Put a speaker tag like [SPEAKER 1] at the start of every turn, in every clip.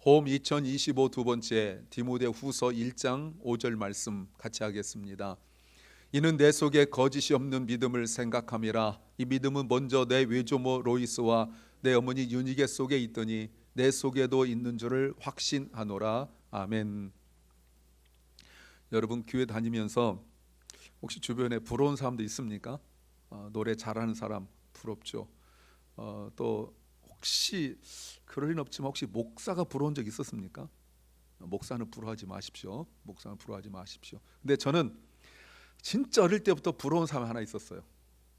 [SPEAKER 1] 봄 2025 두 번째 디모데후서 1장 5절 말씀 같이 하겠습니다. 이는 내 속에 거짓이 없는 믿음을 생각함이라. 이 믿음은 먼저 내 외조모 로이스와 내 어머니 유니게 속에 있더니 내 속에도 있는 줄을 확신하노라. 아멘. 여러분, 교회 다니면서 혹시 주변에 부러운 사람도 있습니까? 노래 잘하는 사람 부럽죠. 또 혹시 그럴 리는 없지만 혹시 목사가 부러운 적 있었습니까? 목사는 부러워하지 마십시오. 목사는 부러워하지 마십시오. 근데 저는 진짜 어릴 때부터 부러운 사람 하나 있었어요.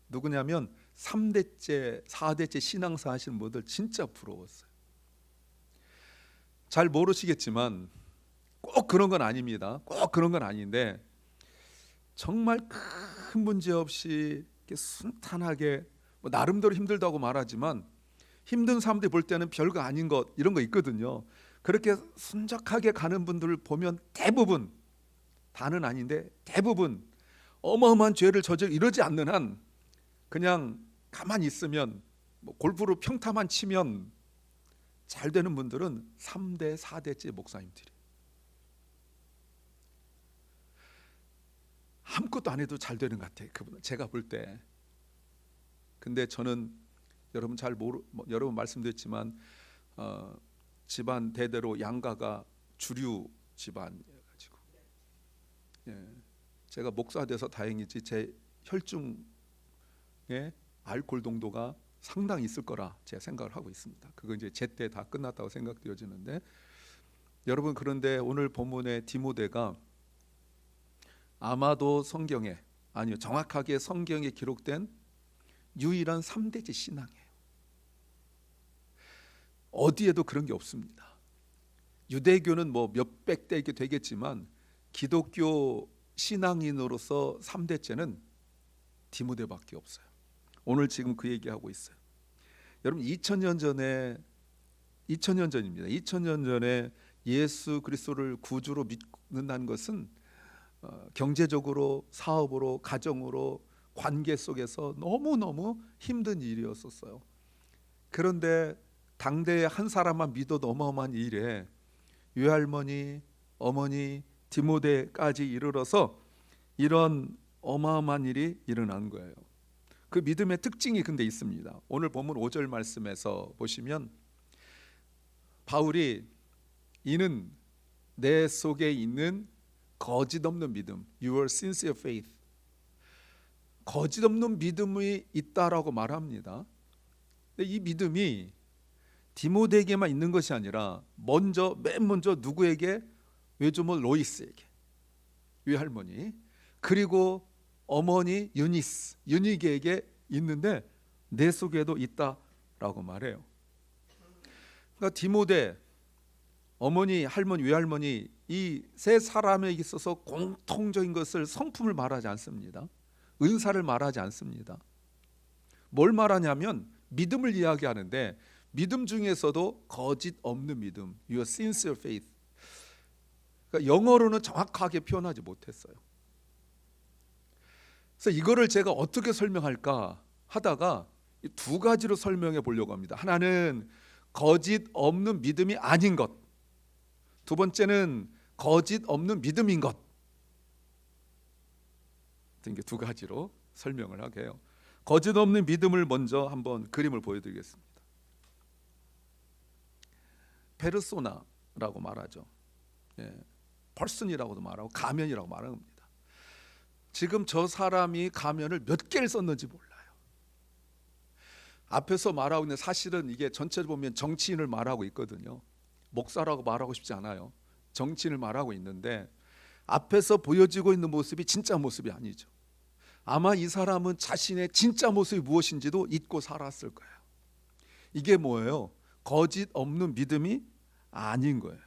[SPEAKER 1] 누구냐면 3대째, 4대째 신앙사 하시는 분들 진짜 부러웠어요. 잘 모르시겠지만 꼭 그런 건 아닙니다. 꼭 그런 건 아닌데 정말 큰 문제 없이 이렇게 순탄하게, 나름대로 힘들다고 말하지만 힘든 사람들이 볼 때는 별거 아닌 것, 이런 거 있거든요. 그렇게 순적하게 가는 분들을 보면 대부분, 다는 아닌데 대부분 어마어마한 죄를 저지르고 이러지 않는 한 그냥 가만히 있으면, 골프로 평타만 치면 잘 되는 분들은 3대 4대째 목사님들이 아무것도 안 해도 잘 되는 것 같아요. 그분은 제가 볼 때. 근데 저는 여러분 여러분 말씀드렸지만 집안 대대로 양가가 주류 집안이어가지고, 제가 목사 돼서 다행이지 제 혈중에 알코올 농도가 상당히 있을 거라 제가 생각을 하고 있습니다. 그거 이제 제때 다 끝났다고 생각되어지는데, 여러분, 그런데 오늘 본문의 디모데가 아마도 성경에, 아니요, 정확하게 성경에 기록된 유일한 3대째 신앙이에요. 어디에도 그런 게 없습니다. 유대교는 몇백 대 이렇게 되겠지만 기독교 신앙인으로서 3대째는 디모데밖에 없어요. 오늘 지금 그 얘기하고 있어요. 여러분, 2000년 전입니다. 2000년 전에 예수 그리스도를 구주로 믿는다는 것은 경제적으로, 사업으로, 가정으로, 관계 속에서 너무너무 힘든 일이었었어요. 그런데 당대의 한 사람만 믿어도 어마어마한 일에 외할머니, 어머니, 디모데까지 이르러서 이런 어마어마한 일이 일어난 거예요. 그 믿음의 특징이 근데 있습니다. 오늘 본문 5절 말씀에서 보시면 바울이 이는 내 속에 있는 거짓 없는 믿음, your sincere faith, 거짓 없는 믿음이 있다라고 말합니다. 근데 이 믿음이 디모데에게만 있는 것이 아니라 맨 먼저 누구에게? 외조모 로이스에게, 외할머니, 그리고 어머니 유니게에게 있는데 내 속에도 있다라고 말해요. 그러니까 디모데, 어머니, 할머니, 외할머니, 이 세 사람에 있어서 공통적인 것을, 성품을 말하지 않습니다. 은사를 말하지 않습니다. 뭘 말하냐면 믿음을 이야기하는데, 믿음 중에서도 거짓 없는 믿음, your sincere faith. 그러니까 영어로는 정확하게 표현하지 못했어요. 그래서 이거를 제가 어떻게 설명할까 하다가 두 가지로 설명해 보려고 합니다. 하나는 거짓 없는 믿음이 아닌 것, 두 번째는 거짓 없는 믿음인 것. 이게 두 가지로 설명을 하게 해요. 거짓 없는 믿음을 먼저 한번 그림을 보여드리겠습니다. 페르소나라고 말하죠. 펄슨이라고도 말하고 가면이라고 말하는 겁니다. 지금 저 사람이 가면을 몇 개를 썼는지 몰라요. 앞에서 말하고 있는, 사실은 이게 전체를 보면 정치인을 말하고 있거든요. 목사라고 말하고 싶지 않아요. 정치인을 말하고 있는데 앞에서 보여지고 있는 모습이 진짜 모습이 아니죠. 아마 이 사람은 자신의 진짜 모습이 무엇인지도 잊고 살았을 거예요. 이게 뭐예요? 거짓 없는 믿음이 아닌 거예요.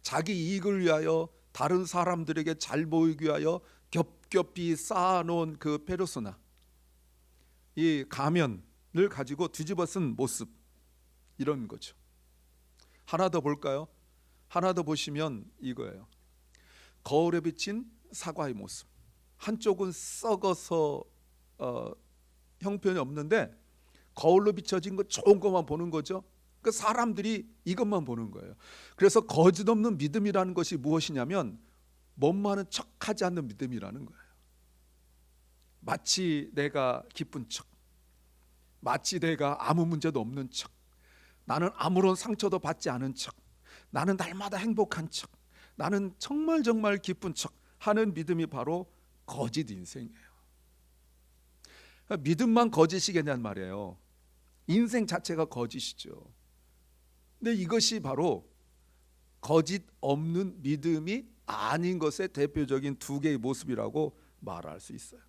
[SPEAKER 1] 자기 이익을 위하여, 다른 사람들에게 잘 보이기 위하여 겹겹이 쌓아놓은 그 페르소나, 이 가면을 가지고 뒤집어 쓴 모습, 이런 거죠. 하나 더 볼까요? 하나 더 보시면 이거예요. 거울에 비친 사과의 모습. 한쪽은 썩어서 형편이 없는데 거울로 비춰진 거 좋은 것만 보는 거죠. 그 사람들이 이것만 보는 거예요. 그래서 거짓 없는 믿음이라는 것이 무엇이냐면 멋많은 척하지 않는 믿음이라는 거예요. 마치 내가 기쁜 척, 마치 내가 아무 문제도 없는 척, 나는 아무런 상처도 받지 않은 척, 나는 날마다 행복한 척, 나는 정말 정말 기쁜 척 하는 믿음이 바로 거짓 인생이에요. 믿음만 거짓이겠냐는 말이에요. 인생 자체가 거짓이죠. 근데 이것이 바로 거짓 없는 믿음이 아닌 것의 대표적인 두 개의 모습이라고 말할 수 있어요.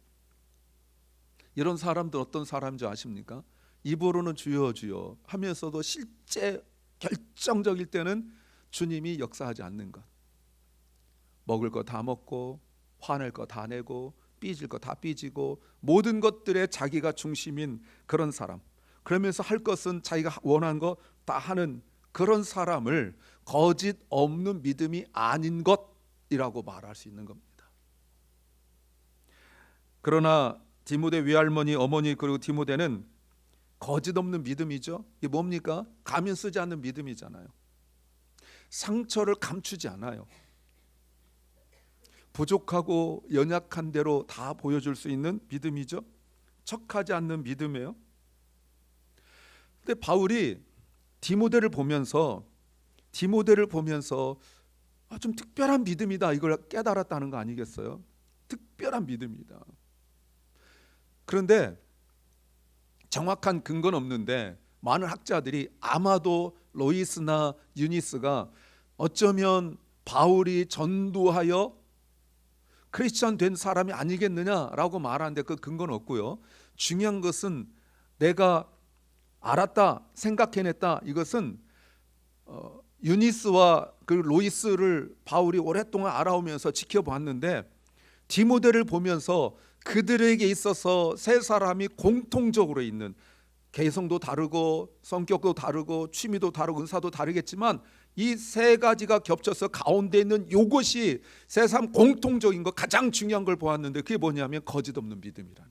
[SPEAKER 1] 이런 사람들 어떤 사람인지 아십니까? 입으로는 주여 주여 하면서도 실제 결정적일 때는 주님이 역사하지 않는 것. 먹을 거 다 먹고 화낼 거 다 내고 삐질 거 다 삐지고 모든 것들에 자기가 중심인 그런 사람, 그러면서 할 것은 자기가 원하는 거 다 하는 그런 사람을 거짓 없는 믿음이 아닌 것이라고 말할 수 있는 겁니다. 그러나 디모데 외할머니, 어머니 그리고 디모데는 거짓 없는 믿음이죠. 이게 뭡니까? 가면 쓰지 않는 믿음이잖아요. 상처를 감추지 않아요. 부족하고 연약한 대로 다 보여줄 수 있는 믿음이죠. 척하지 않는 믿음이에요. 근데 바울이 디모데를 보면서 좀 특별한 믿음이다 이걸 깨달았다는 거 아니겠어요? 특별한 믿음이다. 그런데 정확한 근거는 없는데 많은 학자들이 아마도 로이스나 유니스가 어쩌면 바울이 전도하여 크리스천 된 사람이 아니겠느냐라고 말하는데 그 근거는 없고요. 중요한 것은 내가 알았다, 생각해냈다. 이것은 유니스와 그 로이스를 바울이 오랫동안 알아오면서 지켜봤는데 디모데를 보면서 그들에게 있어서 세 사람이 공통적으로 있는, 개성도 다르고 성격도 다르고 취미도 다르고 은사도 다르겠지만 이 세 가지가 겹쳐서 가운데 있는 이것이 세 사람 공통적인 거, 가장 중요한 걸 보았는데 그게 뭐냐면 거짓 없는 믿음이라는 거예요.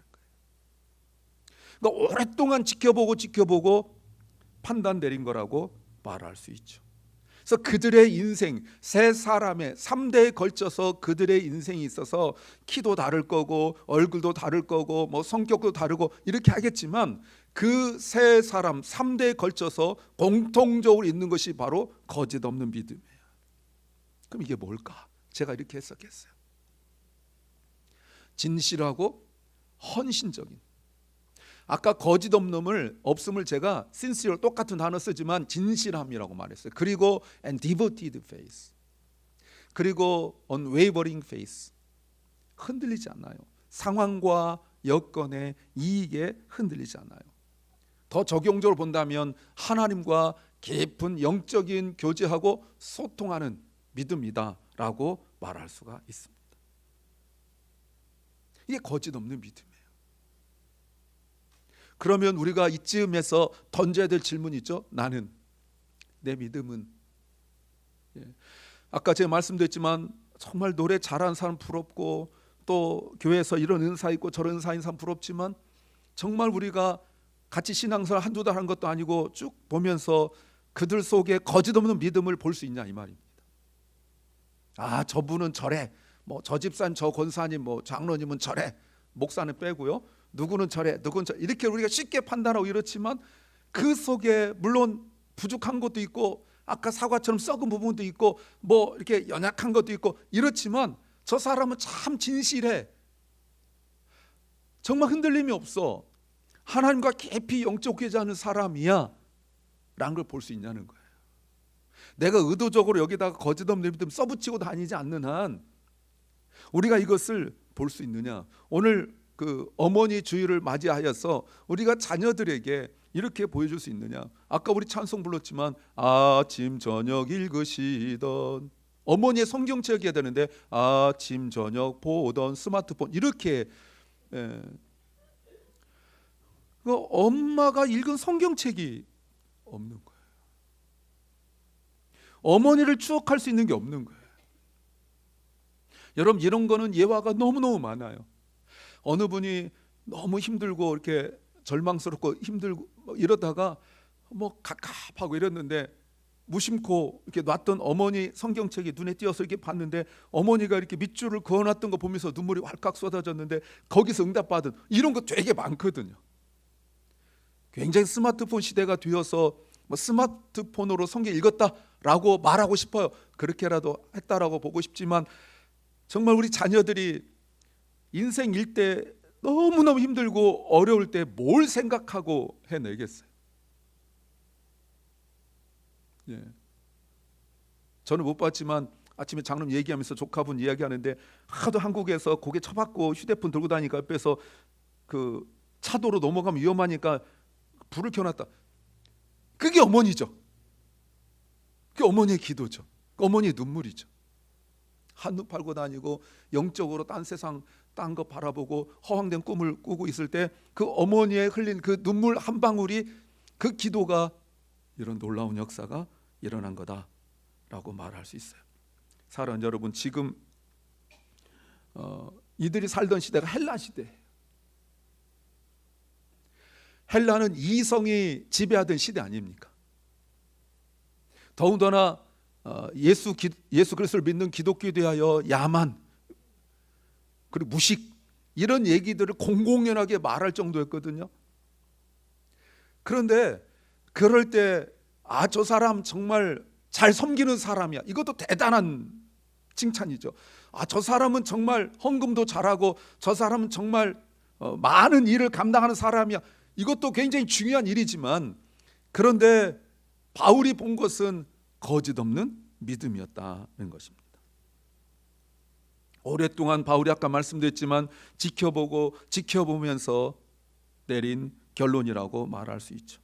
[SPEAKER 1] 그러니까 오랫동안 지켜보고 판단 내린 거라고 말할 수 있죠. 그래서 그들의 인생, 세 사람의 3대에 걸쳐서 그들의 인생이 있어서 키도 다를 거고 얼굴도 다를 거고 뭐 성격도 다르고 이렇게 하겠지만 그 세 사람 3대에 걸쳐서 공통적으로 있는 것이 바로 거짓 없는 믿음이에요. 그럼 이게 뭘까? 제가 이렇게 해석했어요. 진실하고 헌신적인. 아까 거짓 없음을 제가 sincere 똑같은 단어 쓰지만 진실함이라고 말했어요. 그리고 and devoted faith. 그리고 unwavering faith. 흔들리지 않아요. 상황과 여건의 이익에 흔들리지 않아요. 더 적용적으로 본다면 하나님과 깊은 영적인 교제하고 소통하는 믿음이다라고 말할 수가 있습니다. 이게 거짓 없는 믿음이에요. 그러면 우리가 이쯤에서 던져야 될 질문이 있죠. 나는, 내 믿음은. 아까 제가 말씀드렸지만 정말 노래 잘하는 사람 부럽고 또 교회에서 이런 은사 있고 저런 은사 있는 사람 부럽지만 정말 우리가 같이 신앙생활 한두 달 한 것도 아니고 쭉 보면서 그들 속에 거짓 없는 믿음을 볼 수 있냐 이 말입니다. 아, 저분은 저래, 뭐 저 집사님, 저 권사님, 뭐 장로님은 저래, 목사는 빼고요. 누구는 저래, 누구는 저래, 이렇게 우리가 쉽게 판단하고 이렇지만 그 속에 물론 부족한 것도 있고 아까 사과처럼 썩은 부분도 있고 뭐 이렇게 연약한 것도 있고 이렇지만 저 사람은 참 진실해, 정말 흔들림이 없어, 하나님과 깊이 영적 교제하는 사람이야 라는 걸 볼 수 있냐는 거예요. 내가 의도적으로 여기다가 거짓 없는 믿음 써붙이고 다니지 않는 한 우리가 이것을 볼 수 있느냐. 오늘 그 어머니 주일을 맞이하여서 우리가 자녀들에게 이렇게 보여줄 수 있느냐. 아까 우리 찬송 불렀지만 아침 저녁 읽으시던, 어머니의 성경책 해야 되는데 아침 저녁 보던 스마트폰 이렇게 그 엄마가 읽은 성경책이 없는 거예요. 어머니를 추억할 수 있는 게 없는 거예요. 여러분 이런 거는 예화가 너무너무 많아요. 어느 분이 너무 힘들고 이렇게 절망스럽고 힘들고 이러다가 뭐 갑갑하고 이랬는데 무심코 이렇게 놨던 어머니 성경책이 눈에 띄어서 이렇게 봤는데 어머니가 이렇게 밑줄을 그어놨던 거 보면서 눈물이 왈칵 쏟아졌는데 거기서 응답받은 이런 거 되게 많거든요. 굉장히 스마트폰 시대가 되어서 뭐 스마트폰으로 성경 읽었다라고 말하고 싶어요. 그렇게라도 했다라고 보고 싶지만 정말 우리 자녀들이 인생 일대 너무너무 힘들고 어려울 때 뭘 생각하고 해내겠어요? 예. 저는 못 봤지만 아침에 장로님 얘기하면서 조카분 이야기하는데 하도 한국에서 고개 쳐박고 휴대폰 들고 다니니까 옆에서 그 차도로 넘어가면 위험하니까 불을 켜놨다. 그게 어머니죠. 그게 어머니의 기도죠. 어머니의 눈물이죠. 한눈 팔고 다니고 영적으로 딴 세상 딴 거 바라보고 허황된 꿈을 꾸고 있을 때 그 어머니의 흘린 그 눈물 한 방울이 그 기도가 이런 놀라운 역사가 일어난 거다라고 말할 수 있어요. 사랑하는 여러분, 지금 이들이 살던 시대가 헬라 시대예요. 헬라는 이성이 지배하던 시대 아닙니까? 더군다나 예수 그리스도를 믿는 기독교에 대하여 야만 그리고 무식 이런 얘기들을 공공연하게 말할 정도였거든요. 그런데 그럴 때 저 사람 정말 잘 섬기는 사람이야. 이것도 대단한 칭찬이죠. 저 사람은 정말 헌금도 잘하고 저 사람은 정말 많은 일을 감당하는 사람이야. 이것도 굉장히 중요한 일이지만 그런데 바울이 본 것은 거짓 없는 믿음이었다는 것입니다. 오랫동안 바울이 아까 말씀드렸지만 지켜보면서 내린 결론이라고 말할 수 있죠.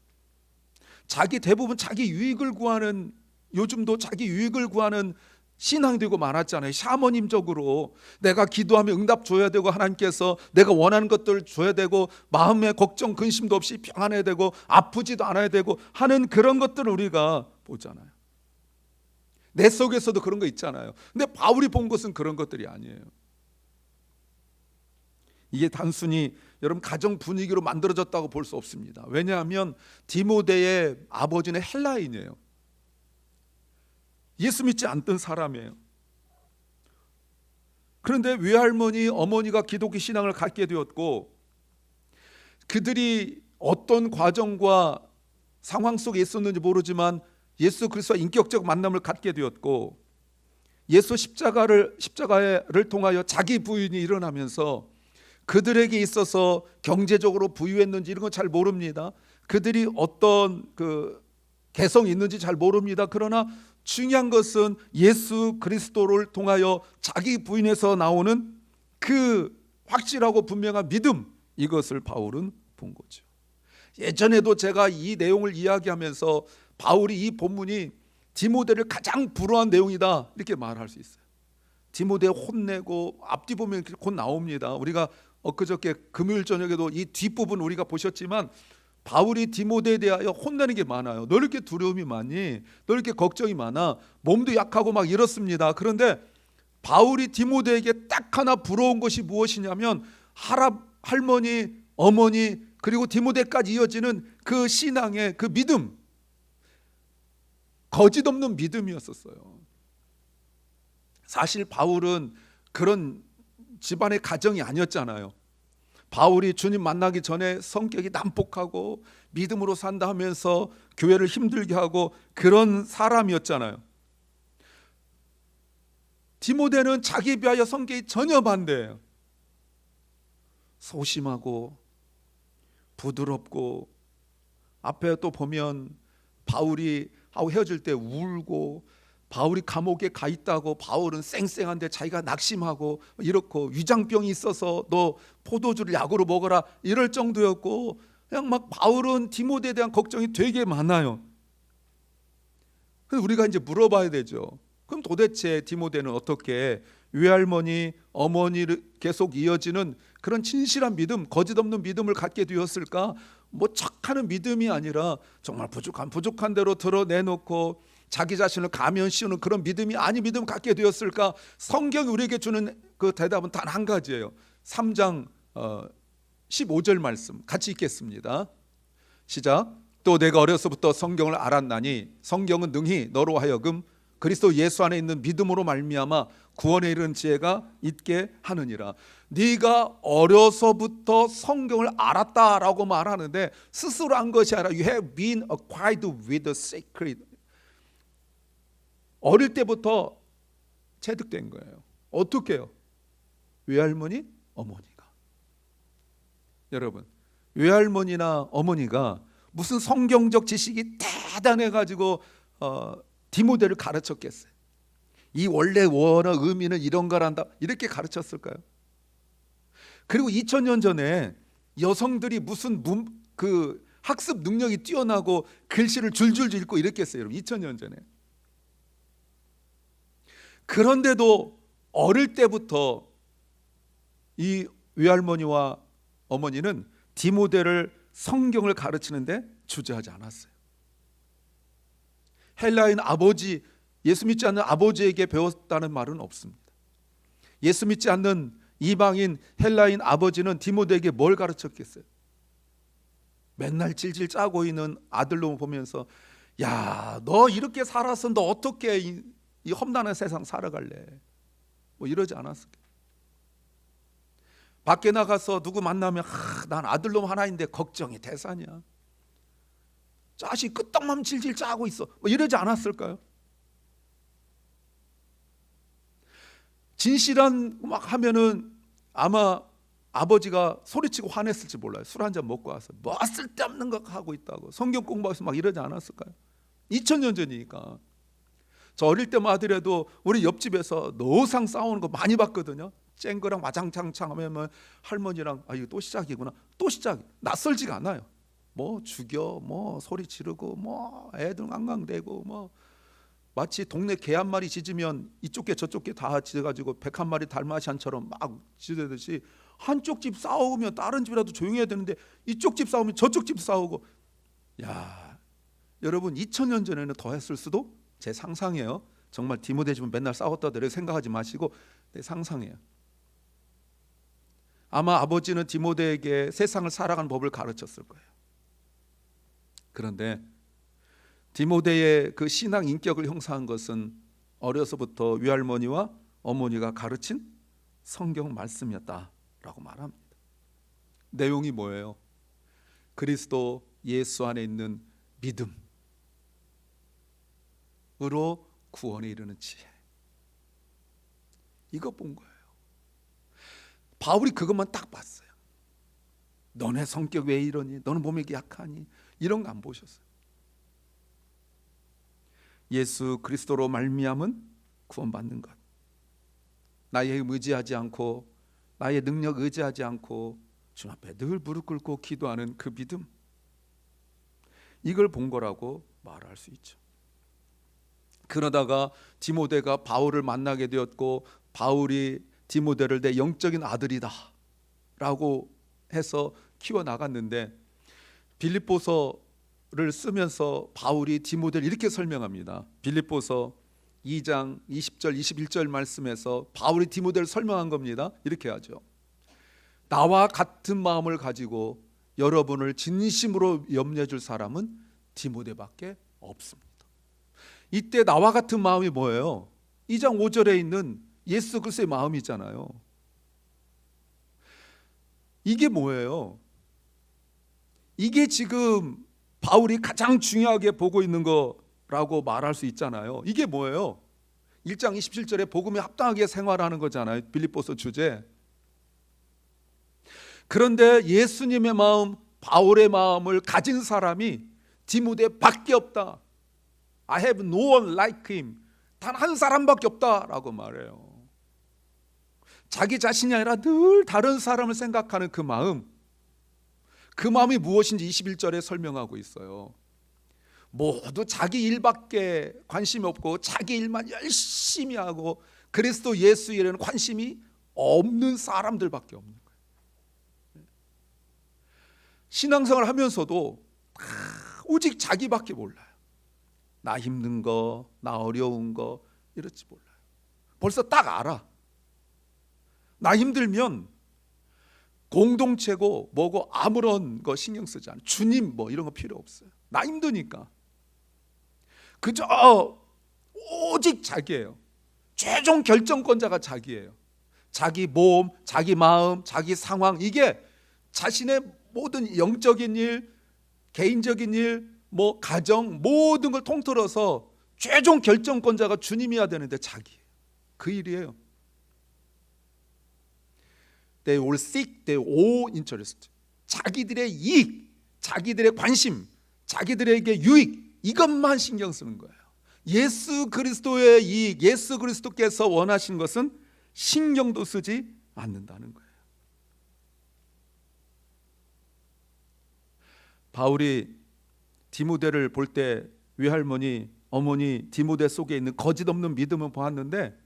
[SPEAKER 1] 대부분 자기 유익을 구하는, 요즘도 자기 유익을 구하는 신앙이 되고 많았잖아요. 샤머님적으로 내가 기도하면 응답 줘야 되고 하나님께서 내가 원하는 것들을 줘야 되고 마음에 걱정 근심도 없이 평안해야 되고 아프지도 않아야 되고 하는 그런 것들을 우리가 보잖아요. 내 속에서도 그런 거 있잖아요. 근데 바울이 본 것은 그런 것들이 아니에요. 이게 단순히 여러분 가정 분위기로 만들어졌다고 볼 수 없습니다. 왜냐하면 디모데의 아버지는 헬라인이에요. 예수 믿지 않던 사람이에요. 그런데 외할머니, 어머니가 기독교 신앙을 갖게 되었고 그들이 어떤 과정과 상황 속에 있었는지 모르지만 예수 그리스도와 인격적 만남을 갖게 되었고 예수 십자가를 통하여 자기 부인이 일어나면서 그들에게 있어서 경제적으로 부유했는지 이런 건 잘 모릅니다. 그들이 어떤 그 개성이 있는지 잘 모릅니다. 그러나 중요한 것은 예수 그리스도를 통하여 자기 부인에서 나오는 그 확실하고 분명한 믿음, 이것을 바울은 본 거죠. 예전에도 제가 이 내용을 이야기하면서 바울이 이 본문이 디모데를 가장 불허한 내용이다 이렇게 말할 수 있어요. 디모데 혼내고 앞뒤 보면 곧 나옵니다. 우리가 엊그저께 금요일 저녁에도 이 뒷부분 우리가 보셨지만 바울이 디모데에 대하여 혼내는 게 많아요. 너 이렇게 두려움이 많니? 너 이렇게 걱정이 많아? 몸도 약하고 막 이렇습니다. 그런데 바울이 디모데에게 딱 하나 부러운 것이 무엇이냐면 할머니, 어머니 그리고 디모데까지 이어지는 그 신앙의 그 믿음, 거짓 없는 믿음이었었어요. 사실 바울은 그런 집안의 가정이 아니었잖아요. 바울이 주님 만나기 전에 성격이 난폭하고 믿음으로 산다 하면서 교회를 힘들게 하고 그런 사람이었잖아요. 디모데는 자기 비하여 성격이 전혀 반대예요. 소심하고 부드럽고 앞에 또 보면 바울이 하고 헤어질 때 울고 바울이 감옥에 가 있다고 바울은 쌩쌩한데 자기가 낙심하고 이렇고 위장병이 있어서 너 포도주를 약으로 먹어라 이럴 정도였고 그냥 막 바울은 디모데에 대한 걱정이 되게 많아요. 그래서 우리가 이제 물어봐야 되죠. 그럼 도대체 디모데는 어떻게 외할머니, 어머니를 계속 이어지는 그런 진실한 믿음, 거짓 없는 믿음을 갖게 되었을까? 뭐 척하는 믿음이 아니라 정말 부족한 대로 드러내놓고 자기 자신을 가면 씌우는 그런 믿음이 아닌 믿음을 갖게 되었을까? 성경이 우리에게 주는 그 대답은 단 한 가지예요. 3장 15절 말씀 같이 읽겠습니다. 시작. 또 내가 어려서부터 성경을 알았나니 성경은 능히 너로 하여금 그리스도 예수 안에 있는 믿음으로 말미암아 구원에 이르는 지혜가 있게 하느니라. 네가 어려서부터 성경을 알았다라고 말하는데 스스로 한 것이 아니라 You have been acquired with the sacred. 어릴 때부터 체득된 거예요. 어떻게 해요? 외할머니, 어머니가. 여러분, 외할머니나 어머니가 무슨 성경적 지식이 대단해가지고 디모데를 가르쳤겠어요? 이 원래 원어 의미는 이런 거란다 이렇게 가르쳤을까요? 그리고 2000년 전에 여성들이 무슨 그 학습 능력이 뛰어나고 글씨를 줄줄 읽고 이랬겠어요, 여러분? 2000년 전에. 그런데도 어릴 때부터 이 외할머니와 어머니는 디모데를 성경을 가르치는데 주저하지 않았어요. 헬라인 아버지, 예수 믿지 않는 아버지에게 배웠다는 말은 없습니다. 예수 믿지 않는 이방인 헬라인 아버지는 디모데에게 뭘 가르쳤겠어요? 맨날 질질 짜고 있는 아들로 보면서 야, 너 이렇게 살아서 너 어떻게 이 험난한 세상 살아갈래? 뭐 이러지 않았을까요? 밖에 나가서 누구 만나면 난 아들놈 하나인데 걱정이 대산이야. 자식 끄떡만 질질 짜고 있어. 뭐 이러지 않았을까요? 진실한 막 하면은 아마 아버지가 소리치고 화냈을지 몰라요. 술 한잔 먹고 와서 뭐 쓸데없는 거 하고 있다고 성경 공부해서 막 이러지 않았을까요? 2000년 전이니까. 저 어릴 때만 하더라도 우리 옆집에서 노상 싸우는 거 많이 봤거든요. 쨍거랑 와장창창 하면 할머니랑 이거 또 시작이구나. 또 시작. 낯설지가 않아요. 뭐 죽여, 뭐 소리 지르고, 뭐 애들 앙앙대고, 뭐 마치 동네 개 한 마리 짖으면 이쪽 개 저쪽 개 다 짖어가지고 101마리 달마시안처럼 막 짖듯이 한쪽 집 싸우면 다른 집이라도 조용히 해야 되는데 이쪽 집 싸우면 저쪽 집 싸우고. 야, 여러분 2000년 전에는 더 했을 수도. 제 상상이에요. 정말 디모데 집은 맨날 싸웠다더래 생각하지 마시고 내 상상이에요. 아마 아버지는 디모데에게 세상을 살아가는 법을 가르쳤을 거예요. 그런데 디모데의 그 신앙 인격을 형성한 것은 어려서부터 외할머니와 어머니가 가르친 성경 말씀이었다라고 말합니다. 내용이 뭐예요? 그리스도 예수 안에 있는 믿음으로 구원에 이르는 지혜. 이거 본 거예요. 바울이 그것만 딱 봤어요. 너네 성격 왜 이러니? 너는 몸이 약하니? 이런 거 안 보셨어요. 예수 그리스도로 말미암은 구원받는 것. 나의 힘 의지하지 않고 나의 능력 의지하지 않고 주 앞에 늘 무릎 꿇고 기도하는 그 믿음. 이걸 본 거라고 말할 수 있죠. 그러다가 디모데가 바울을 만나게 되었고 바울이 디모데를 내 영적인 아들이다 라고 해서 키워나갔는데 빌립보서를 쓰면서 바울이 디모데를 이렇게 설명합니다. 빌립보서 2장 20절 21절 말씀에서 바울이 디모데를 설명한 겁니다. 이렇게 하죠. 나와 같은 마음을 가지고 여러분을 진심으로 염려해 줄 사람은 디모데밖에 없습니다. 이때 나와 같은 마음이 뭐예요? 2장 5절에 있는 예수 그리스도의 마음이잖아요. 이게 뭐예요? 이게 지금 바울이 가장 중요하게 보고 있는 거라고 말할 수 있잖아요. 이게 뭐예요? 1장 27절에 복음에 합당하게 생활하는 거잖아요. 빌립보서 주제. 그런데 예수님의 마음, 바울의 마음을 가진 사람이 디모데밖에 없다. I have no one like him. 단 한 사람밖에 없다라고 말해요. 자기 자신이 아니라 늘 다른 사람을 생각하는 그 마음. 그 마음이 무엇인지 21절에 설명하고 있어요. 모두 자기 일밖에 관심이 없고 자기 일만 열심히 하고 그리스도 예수 일에는 관심이 없는 사람들밖에 없는 거예요. 신앙생활을 하면서도 오직 자기밖에 몰라요. 나 힘든 거, 나 어려운 거 이렇지 몰라요. 벌써 딱 알아. 나 힘들면 공동체고 뭐고 아무런 거 신경 쓰지 않아. 주님 뭐 이런 거 필요 없어요. 나 힘드니까. 그저 오직 자기예요. 최종 결정권자가 자기예요. 자기 몸, 자기 마음, 자기 상황, 이게 자신의 모든 영적인 일, 개인적인 일, 가정, 모든 걸 통틀어서 최종 결정권자가 주님이어야 되는데 자기예요. 그 일이에요. They will seek their own interest. 자기들의 이익, 자기들의 관심, 자기들에게 유익, 이것만 신경 쓰는 거예요. 예수 그리스도의 이익, 예수 그리스도께서 원하신 것은 신경도 쓰지 않는다는 거예요. 바울이 디모데를 볼 때 외할머니, 어머니 디모데 속에 있는 거짓 없는 믿음을 보았는데,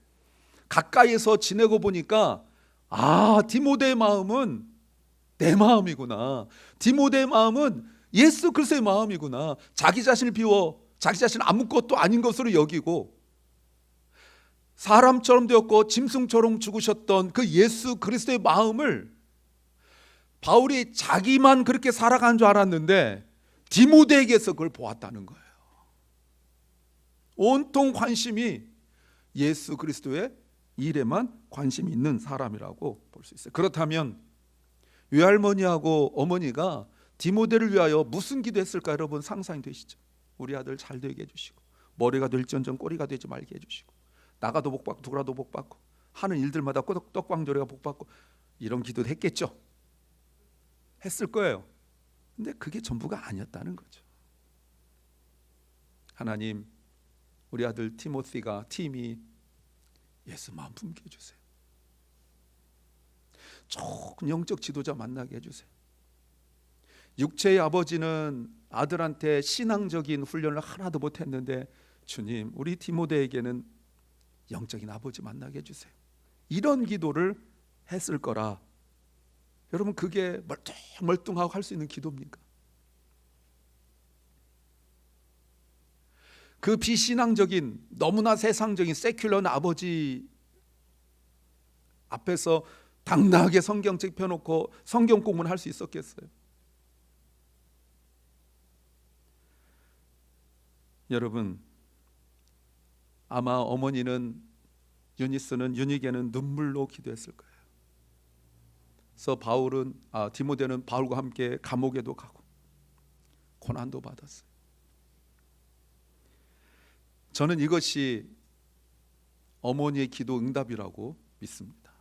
[SPEAKER 1] 가까이서 지내고 보니까 디모데의 마음은 내 마음이구나. 디모데의 마음은 예수 그리스도의 마음이구나. 자기 자신을 비워 자기 자신을 아무것도 아닌 것으로 여기고 사람처럼 되었고 짐승처럼 죽으셨던 그 예수 그리스도의 마음을 바울이 자기만 그렇게 살아간 줄 알았는데 디모데에게서 그걸 보았다는 거예요. 온통 관심이 예수 그리스도의 일에만 관심이 있는 사람이라고 볼 수 있어요. 그렇다면 외할머니하고 어머니가 디모데를 위하여 무슨 기도했을까 여러분 상상이 되시죠? 우리 아들 잘 되게 해주시고 머리가 될지언정 꼬리가 되지 말게 해주시고 나가도 복받고 돌아도 복받고 하는 일들마다 떡방조리가 복받고 이런 기도도 했겠죠. 했을 거예요. 근데 그게 전부가 아니었다는 거죠. 하나님, 우리 아들 팀이 예수 마음 품게 해주세요. 좋은 영적 지도자 만나게 해주세요. 육체의 아버지는 아들한테 신앙적인 훈련을 하나도 못했는데 주님, 우리 디모데에게는 영적인 아버지 만나게 해주세요. 이런 기도를 했을 거라. 여러분, 그게 멀뚱하고 할 수 있는 기도입니까? 그 비신앙적인 너무나 세상적인 세큘러한 아버지 앞에서 당당하게 성경책 펴놓고 성경 공부를 할 수 있었겠어요? 여러분, 아마 어머니는 유니게는 눈물로 기도했을 거예요. 그래서 디모데는 바울과 함께 감옥에도 가고 고난도 받았어요. 저는 이것이 어머니의 기도 응답이라고 믿습니다.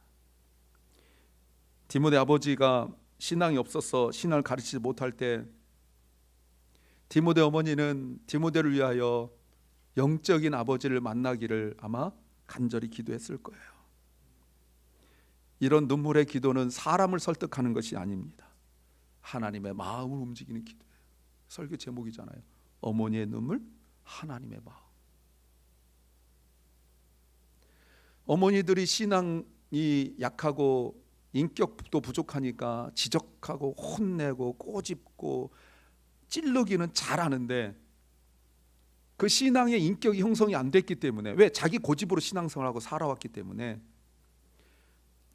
[SPEAKER 1] 디모데 아버지가 신앙이 없어서 신앙을 가르치지 못할 때 디모데 어머니는 디모데를 위하여 영적인 아버지를 만나기를 아마 간절히 기도했을 거예요. 이런 눈물의 기도는 사람을 설득하는 것이 아닙니다. 하나님의 마음을 움직이는 기도예요. 설교 제목이잖아요. 어머니의 눈물, 하나님의 마음. 어머니들이 신앙이 약하고 인격도 부족하니까 지적하고 혼내고 꼬집고 찔르기는 잘하는데 그 신앙의 인격이 형성이 안 됐기 때문에, 왜? 자기 고집으로 신앙생활하고 살아왔기 때문에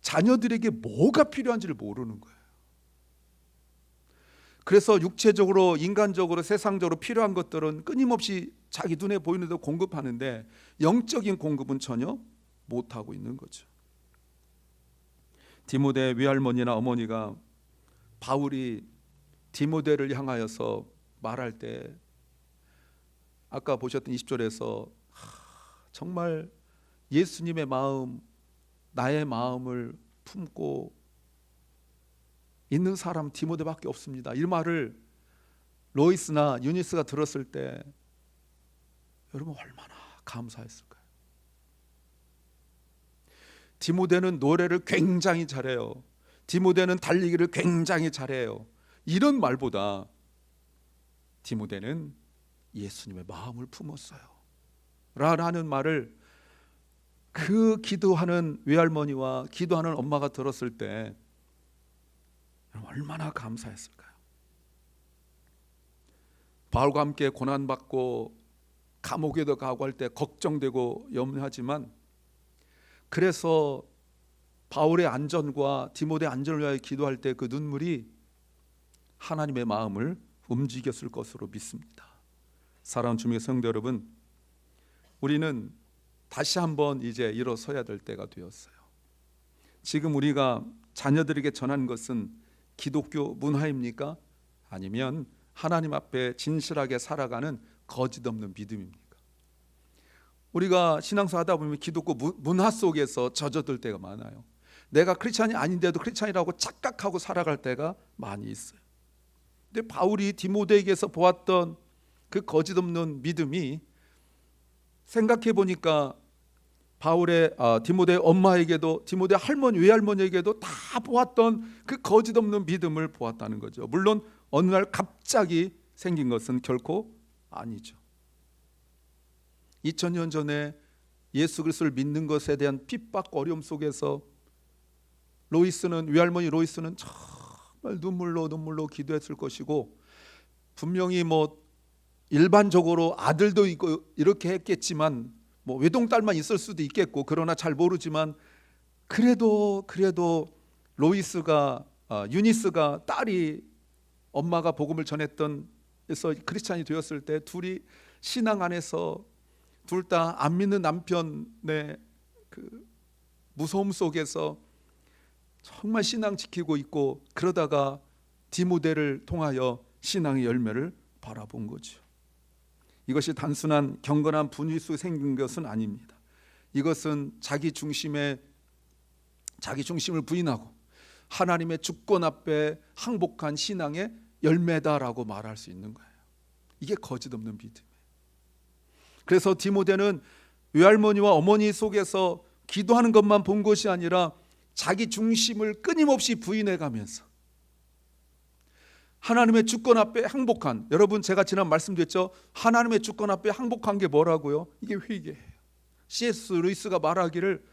[SPEAKER 1] 자녀들에게 뭐가 필요한지를 모르는 거예요. 그래서 육체적으로, 인간적으로, 세상적으로 필요한 것들은 끊임없이 자기 눈에 보이는 대로 공급하는데 영적인 공급은 전혀 못하고 있는 거죠. 디모데 외할머니나 어머니가 바울이 디모데를 향하여서 말할 때 아까 보셨던 20절에서 정말 예수님의 마음, 나의 마음을 품고 있는 사람 디모데밖에 없습니다. 이 말을 로이스나 유니스가 들었을 때 여러분 얼마나 감사했을까요? 디모데는 노래를 굉장히 잘해요. 디모데는 달리기를 굉장히 잘해요. 이런 말보다 디모데는 예수님의 마음을 품었어요 라는 말을 그 기도하는 외할머니와 기도하는 엄마가 들었을 때 얼마나 감사했을까요? 바울과 함께 고난받고 감옥에도 가고 할 때 걱정되고 염려하지만, 그래서 바울의 안전과 디모데의 안전을 위하여 기도할 때 그 눈물이 하나님의 마음을 움직였을 것으로 믿습니다. 사랑하는 주님의 성도 여러분, 우리는 다시 한번 이제 일어서야 될 때가 되었어요. 지금 우리가 자녀들에게 전하는 것은 기독교 문화입니까? 아니면 하나님 앞에 진실하게 살아가는 거짓 없는 믿음입니까? 우리가 신앙생활 하다 보면 기독교 문화 속에서 젖어들 때가 많아요. 내가 크리스찬이 아닌데도 크리스찬이라고 착각하고 살아갈 때가 많이 있어요. 근데 바울이 디모데에게서 보았던 그 거짓 없는 믿음이, 생각해 보니까 바울의 디모데 엄마에게도, 디모데 할머니, 외할머니에게도 다 보았던 그 거짓 없는 믿음을 보았다는 거죠. 물론 어느 날 갑자기 생긴 것은 결코 아니죠. 2000년 전에 예수 그리스도를 믿는 것에 대한 핍박, 어려움 속에서 외할머니 로이스는 정말 눈물로 기도했을 것이고, 분명히 일반적으로 아들도 있고 이렇게 했겠지만 외동딸만 있을 수도 있겠고, 그러나 잘 모르지만 그래도 로이스가 유니스가 딸이 엄마가 복음을 전했던 에서 크리스찬이 되었을 때 둘이 신앙 안에서 둘 다 안 믿는 남편의 그 무서움 속에서 정말 신앙 지키고 있고, 그러다가 디모데를 통하여 신앙의 열매를 바라본 거죠. 이것이 단순한 경건한 분위 속에 생긴 것은 아닙니다. 이것은 자기 중심을 부인하고 하나님의 주권 앞에 항복한 신앙의 열매다라고 말할 수 있는 거예요. 이게 거짓 없는 믿음이에요. 그래서 디모데는 외할머니와 어머니 속에서 기도하는 것만 본 것이 아니라 자기 중심을 끊임없이 부인해가면서 하나님의 주권 앞에 항복한, 여러분 제가 지난 말씀드렸죠. 하나님의 주권 앞에 항복한 게 뭐라고요? 이게 회개예요. C.S. 루이스가 말하기를,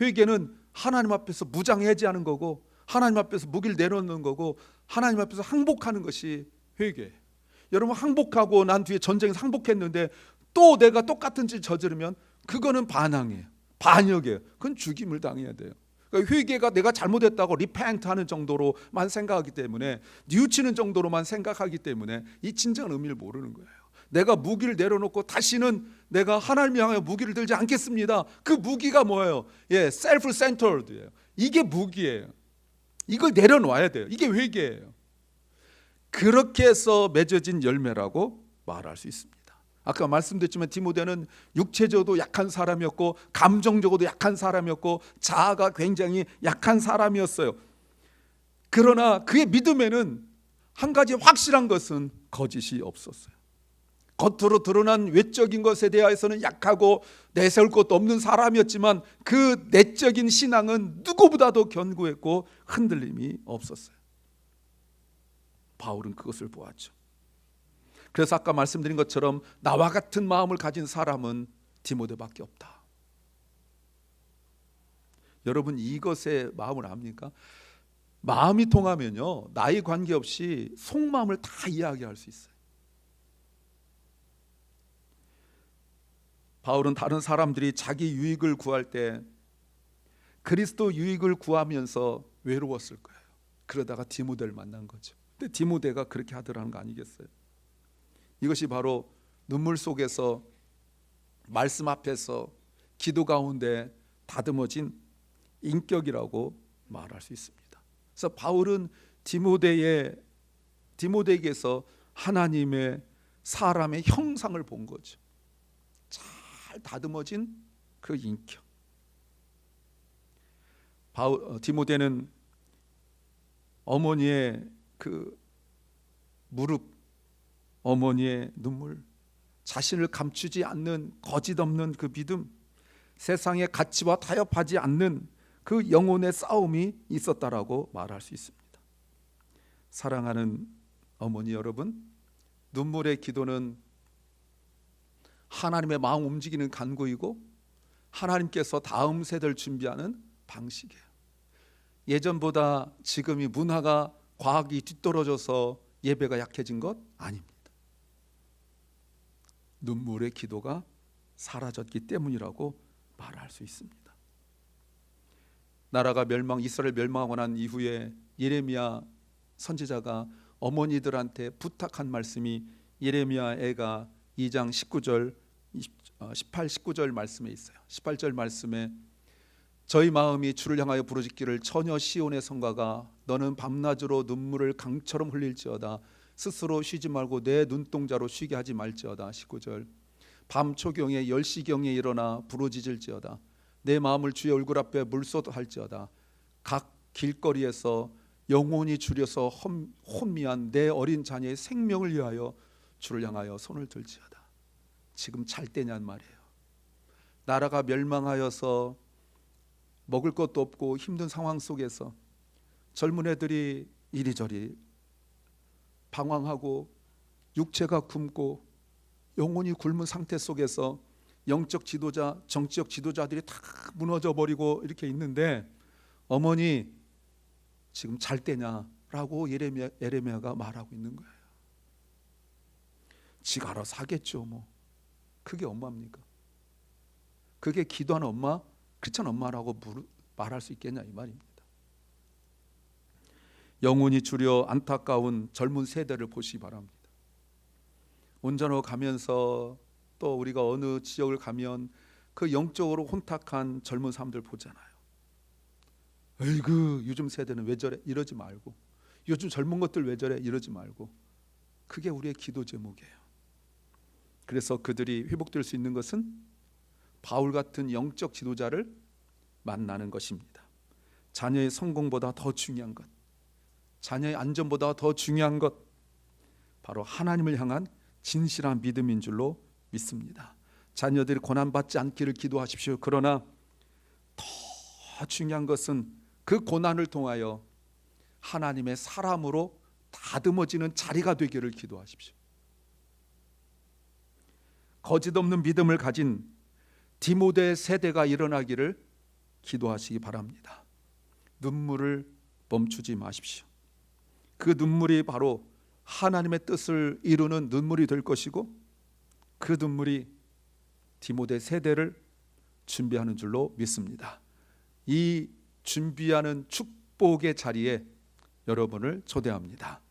[SPEAKER 1] 회개는 하나님 앞에서 무장해제하는 거고, 하나님 앞에서 무기를 내놓는 거고, 하나님 앞에서 항복하는 것이 회개예요. 여러분, 항복하고 난 뒤에 전쟁에서 항복했는데 또 내가 똑같은 짓 저지르면 그거는 반항이에요. 반역이에요. 그건 죽임을 당해야 돼요. 그러니까 회개가 내가 잘못했다고 리펜트하는 정도로만 생각하기 때문에, 뉘우치는 정도로만 생각하기 때문에 이 진정한 의미를 모르는 거예요. 내가 무기를 내려놓고 다시는 내가 하나님을 향하여 무기를 들지 않겠습니다. 그 무기가 뭐예요? self-centered예요. 이게 무기예요. 이걸 내려놓아야 돼요. 이게 회개예요. 그렇게 해서 맺어진 열매라고 말할 수 있습니다. 아까 말씀드렸지만 디모데는 육체적으로도 약한 사람이었고, 감정적으로도 약한 사람이었고, 자아가 굉장히 약한 사람이었어요. 그러나 그의 믿음에는 한 가지 확실한 것은 거짓이 없었어요. 겉으로 드러난 외적인 것에 대해서는 약하고 내세울 것도 없는 사람이었지만 그 내적인 신앙은 누구보다도 견고했고 흔들림이 없었어요. 바울은 그것을 보았죠. 그래서 아까 말씀드린 것처럼 나와 같은 마음을 가진 사람은 디모데밖에 없다. 여러분, 이것의 마음을 압니까? 마음이 통하면요, 나이 관계없이 속마음을 다 이야기할 수 있어요. 바울은 다른 사람들이 자기 유익을 구할 때 그리스도 유익을 구하면서 외로웠을 거예요. 그러다가 디모데를 만난 거죠. 근데 디모데가 그렇게 하더라는 거 아니겠어요? 이것이 바로 눈물 속에서, 말씀 앞에서, 기도 가운데 다듬어진 인격이라고 말할 수 있습니다. 그래서 바울은 디모데에게서 하나님의 사람의 형상을 본 거죠. 잘 다듬어진 그 인격. 디모데는 어머니의 그 무릎, 어머니의 눈물, 자신을 감추지 않는 거짓 없는 그 믿음, 세상의 가치와 타협하지 않는 그 영혼의 싸움이 있었다라고 말할 수 있습니다. 사랑하는 어머니 여러분, 눈물의 기도는 하나님의 마음 움직이는 간구이고 하나님께서 다음 세대를 준비하는 방식이에요. 예전보다 지금이 문화가, 과학이 뒤떨어져서 예배가 약해진 것 아닙니다. 눈물의 기도가 사라졌기 때문이라고 말할 수 있습니다. 나라가 이스라엘 멸망하고 난 이후에 예레미야 선지자가 어머니들한테 부탁한 말씀이 예레미야애가 2장 19절 18, 19절 말씀에 있어요. 18절 말씀에 저희 마음이 주를 향하여 부르짖기를 처녀 시온의 성가가 너는 밤낮으로 눈물을 강처럼 흘릴지어다 스스로 쉬지 말고 내 눈동자로 쉬게 하지 말지어다. 19절 밤 초경에 10시경에 일어나 부르짖을지어다 내 마음을 주의 얼굴 앞에 물쏟할지어다 각 길거리에서 영혼이 주려서 혼미한 내 어린 자녀의 생명을 위하여 주를 향하여 손을 들지어다. 지금 잘 때냔 말이에요. 나라가 멸망하여서 먹을 것도 없고 힘든 상황 속에서 젊은 애들이 이리저리 방황하고 육체가 굶고 영혼이 굶은 상태 속에서 영적 지도자, 정치적 지도자들이 다 무너져 버리고 이렇게 있는데 어머니 지금 잘 때냐라고 예레미야가 말하고 있는 거예요. 지가 알아서 하겠죠 뭐. 그게 엄마입니까? 그게 기도하는 엄마, 크리스찬 엄마라고 말할 수 있겠냐 이 말입니다. 영혼이 주려 안타까운 젊은 세대를 보시기 바랍니다. 운전으로 가면서 또 우리가 어느 지역을 가면 그 영적으로 혼탁한 젊은 사람들 보잖아요. 에이그 요즘 세대는 왜 저래 이러지 말고 요즘 젊은 것들 왜 저래 이러지 말고 그게 우리의 기도 제목이에요. 그래서 그들이 회복될 수 있는 것은 바울 같은 영적 지도자를 만나는 것입니다. 자녀의 성공보다 더 중요한 것, 자녀의 안전보다 더 중요한 것, 바로 하나님을 향한 진실한 믿음인 줄로 믿습니다. 자녀들이 고난받지 않기를 기도하십시오. 그러나 더 중요한 것은 그 고난을 통하여 하나님의 사람으로 다듬어지는 자리가 되기를 기도하십시오. 거짓 없는 믿음을 가진 디모데 세대가 일어나기를 기도하시기 바랍니다. 눈물을 멈추지 마십시오. 그 눈물이 바로 하나님의 뜻을 이루는 눈물이 될 것이고 그 눈물이 디모데 세대를 준비하는 줄로 믿습니다. 이 준비하는 축복의 자리에 여러분을 초대합니다.